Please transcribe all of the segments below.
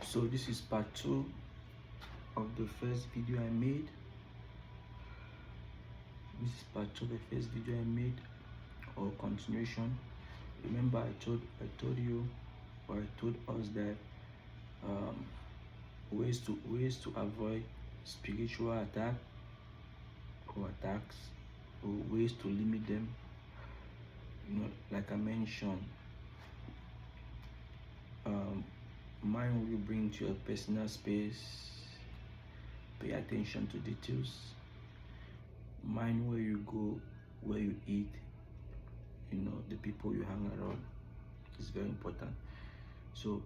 So this is part 2 of the first video I made. This is part 2 of the first video I made, or continuation. Remember I told you, or I told us that ways to avoid spiritual attack or attacks, or ways to limit them. Like I mentioned, mind will bring to your personal space. Pay attention to details. Mind where you go, where you eat, the people you hang around is very important. So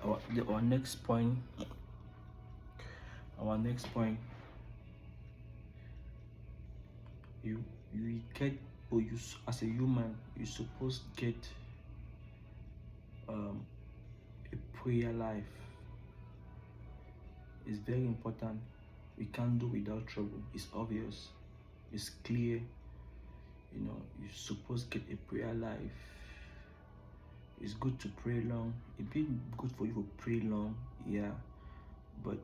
our next point, you get, or you as a human, you're supposed to get a prayer life. It's very important. We can't do without trouble. It's obvious, it's clear. You're supposed to get a prayer life. It's good to pray long. It'd be good for you to pray long, yeah, but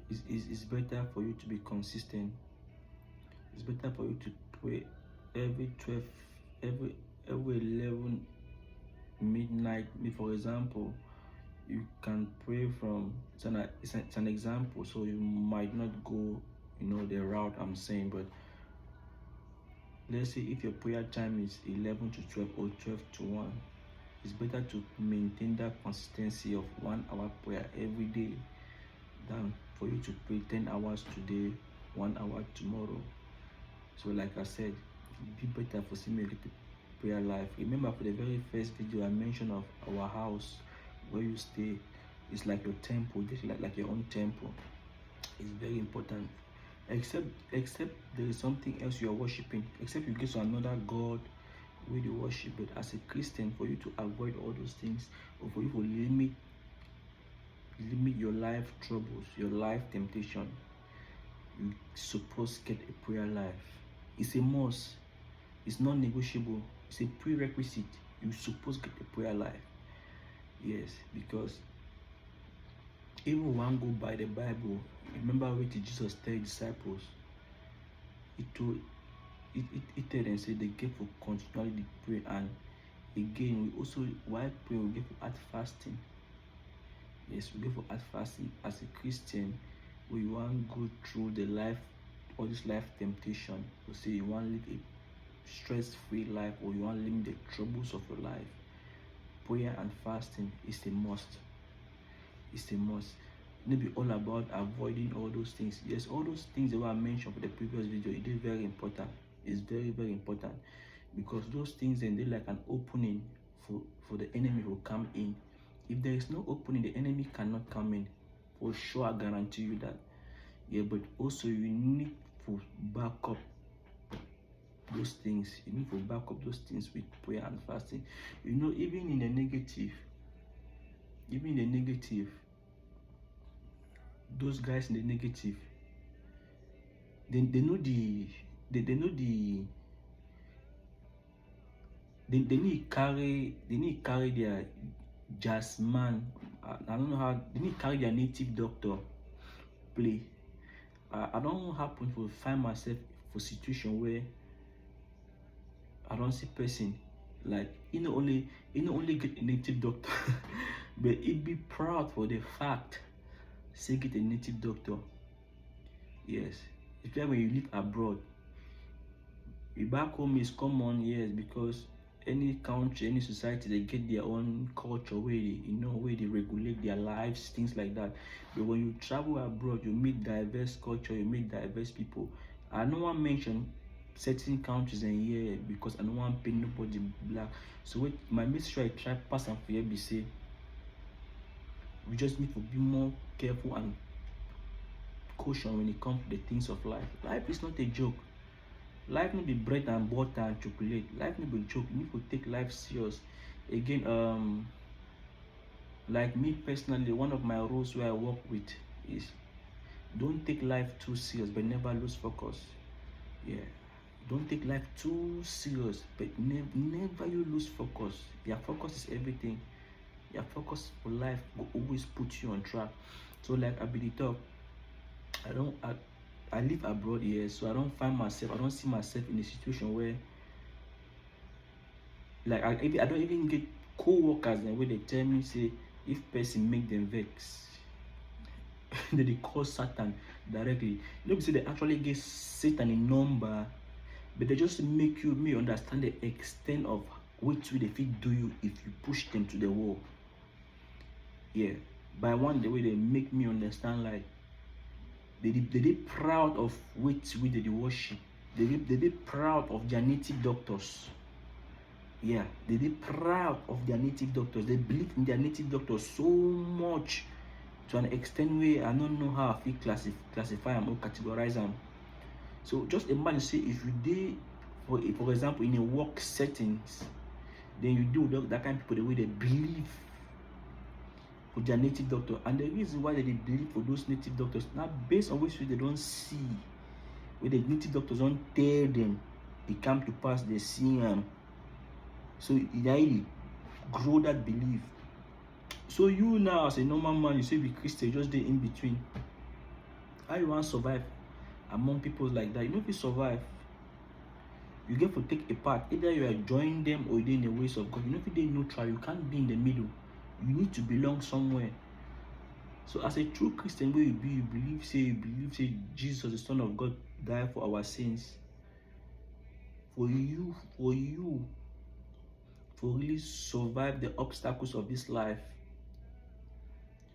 it's better for you to be consistent. It's better for you to pray every 11 midnight. For example, you can pray from, it's an example, so you might not go the route I'm saying, but let's say if your prayer time is 11 to 12 or 12 to 1, it's better to maintain that consistency of 1 hour prayer every day than for you to pray 10 hours today, 1 hour tomorrow. So like I said, it'd be better for me to prayer life. Remember, for the very first video I mentioned of our house where you stay, it's like your temple, just like your own temple. It's very important. Except there is something else you are worshiping, except you get to another god where you worship. But as a Christian, for you to avoid all those things, or for you to limit your life troubles, your life temptation, you supposed to get a prayer life. It's a must. It's not negotiable. It's a prerequisite. You're supposed to get a prayer life. Yes, because even one go by the Bible, remember what Jesus tell disciples. He told them, say they get for continually pray, and again we also, while praying, we get for at fasting. Yes, we get for at fasting. As a Christian, we want to go through the life, all this life temptation. You say you want to live a stress-free life, or you want to limit the troubles of your life. Prayer and fasting is a must. It's a must. It be all about avoiding all those things. Yes, all those things that were mentioned for the previous video, it is very important. It's very, very important, because those things, and they like an opening for the enemy who come in. If there is no opening, the enemy cannot come in. For sure, I guarantee you that. Yeah, but also you need to back up those things. You need to back up those things with prayer and fasting. Even in the negative, those guys in the negative, they need to carry their jazzman. I don't know how they need to carry their native doctor play. I don't happen to find myself for situation where I don't see person like only get a native doctor, but it be proud for the fact say get a native doctor. Yes, it's like when you live abroad. Back home is common, yes, because any country, any society, they get their own culture where they regulate their lives, things like that. But when you travel abroad, you meet diverse culture, you meet diverse people. I don't want to mention certain countries in here because I don't want to paint nobody black. So my message I try pass and for you say, we just need to be more careful and caution when it comes to the things of life. Life is not a joke. Life need be bread and butter and chocolate. Life need be a joke. You need to take life serious. Again, like me personally, one of my rules where I work with is don't take life too serious, but never lose focus. Yeah, don't take life too serious, but never you lose focus. Your focus is everything. Your focus for life will always put you on track. So like I be the talk, I live abroad here, so I don't see myself in a situation where like I don't even get co-workers and where they tell me say if person make them vex, they call Satan directly. You know, say they actually get Satan a number, but they just make me understand the extent of which way they fit do you if you push them to the wall. Yeah, by one the way they make me understand, like they proud of which way they worship. They proud of their native doctors. Yeah, they proud of their native doctors. They believe in their native doctors so much to an extent where I don't know how I feel classify them or categorize them. So just imagine, say if you did, for example, in a work settings, then you do that kind of people the way they believe with their native doctor, and the reason why they believe for those native doctors now based on which they don't see, where the native doctors don't tell them it come to pass, they see them. So they grow that belief. So you now as a normal man, you say be Christian, just there in between. How you want to survive among people like that? You know, if you survive, you get to take a part. Either you are joining them or you're in the ways of God. You know, if you're neutral, you can't be in the middle. You need to belong somewhere. So as a true Christian, where you believe say Jesus, the Son of God, died for our sins. For you to really survive the obstacles of this life,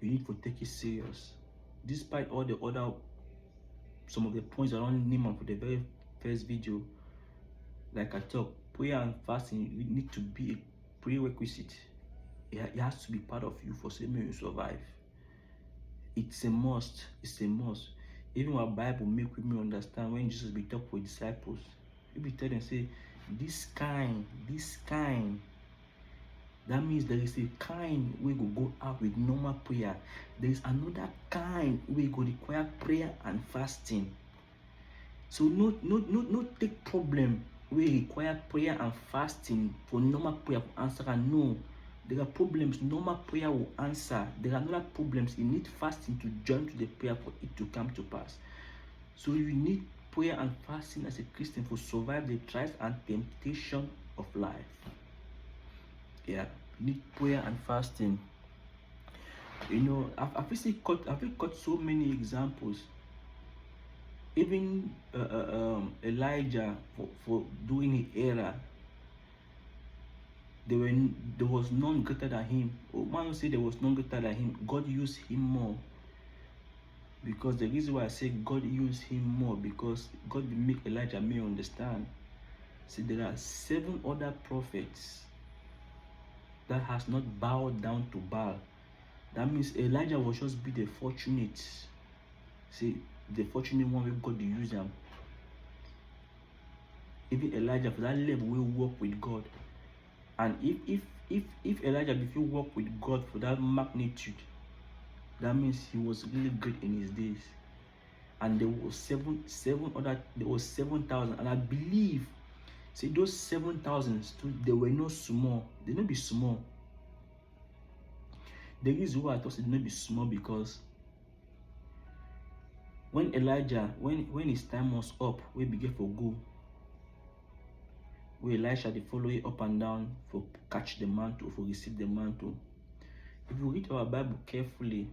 you need to take it serious. Despite all the other, some of the points I don't name for the very first video, like I talk, prayer and fasting, you need to be a prerequisite. It has to be part of you for saying you survive. It's a must. It's a must. Even our Bible make me understand when Jesus be talk with disciples, he be tell them say, this kind. That means there is a kind we go out with normal prayer. There is another kind we go require prayer and fasting. So no take problem we require prayer and fasting for normal prayer for answer. No, there are problems normal prayer will answer. There are other problems. You need fasting to join to the prayer for it to come to pass. So you need prayer and fasting as a Christian to survive the trials and temptation of life. Yeah, you need prayer and fasting. You know, I've got so many examples. Even Elijah for doing the era, there was none greater than him. Or one will say there was none greater than him. God used him more. Because the reason why I say God used him more, because God will make Elijah may understand. See, there are 7 other prophets that has not bowed down to Baal. That means Elijah was just be the fortunate. See, the fortunate one where God will use them. Even Elijah for that level will work with God. And if Elijah before work with God for that magnitude, that means he was really great in his days. And there was 7,000, and I believe, see, those 7,000 they were not small. They not be small. The reason why I thought it not be small, because when Elijah, when his time was up, we began for go. Where Elisha they follow it up and down for catch the mantle, for receive the mantle. If you read our Bible carefully,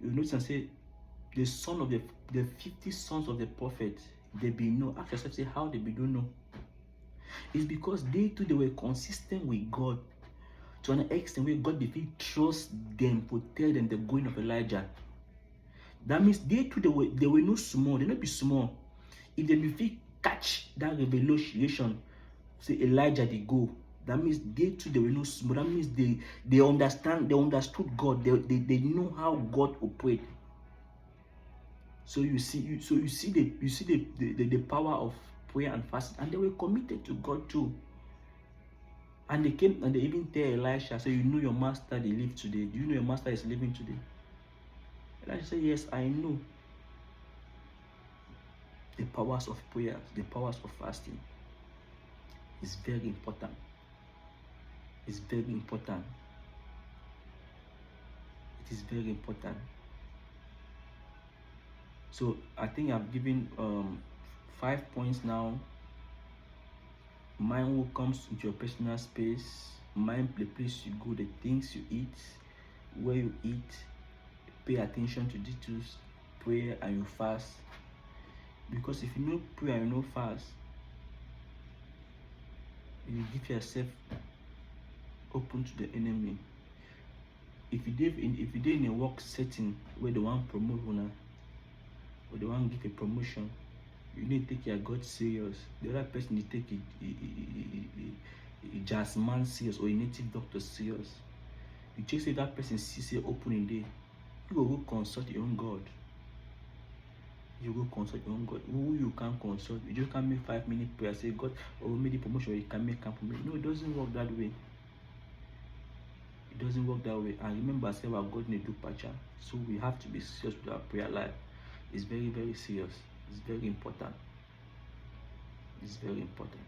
you notice and say the son of the 50 sons of the prophet, they be know. Ask yourself, say how they be don't know. It's because they too they were consistent with God to an extent where God be trust them to tell them the going of Elijah. That means they too they were no small, they not be small. If they be catch that revelation, say Elijah they go. That means they too they were no small. That means they understood God. They know how God operates. So you see the power of prayer and fasting, and they were committed to God too. And they came and they even tell Elisha, so you know your master they live today. Do you know your master is living today? Elisha said, yes, I know. The powers of prayer, the powers of fasting is very important. It's very important. It is very important. So I think I've given 5 points now. Mind what comes into your personal space, mind the place you go, the things you eat, where you eat, pay attention to details, pray and you fast. Because if you no pray and you no fast, you give yourself open to the enemy. If you dey in a work setting where they want promote una, or they want give a promotion, you need to take your God serious. The other person need to take a jazz man serious or a native doctor serious. You check say that person see open in there, you go consult your own God. You go consult your own God. Who you can consult? You just can't make 5-minute prayer, say God, or maybe promotion, or you can make camp for me. No, it doesn't work that way. It doesn't work that way. And remember, say our God need to do pacha. So we have to be serious with our prayer life. It's very, very serious. It's very important. It's very important.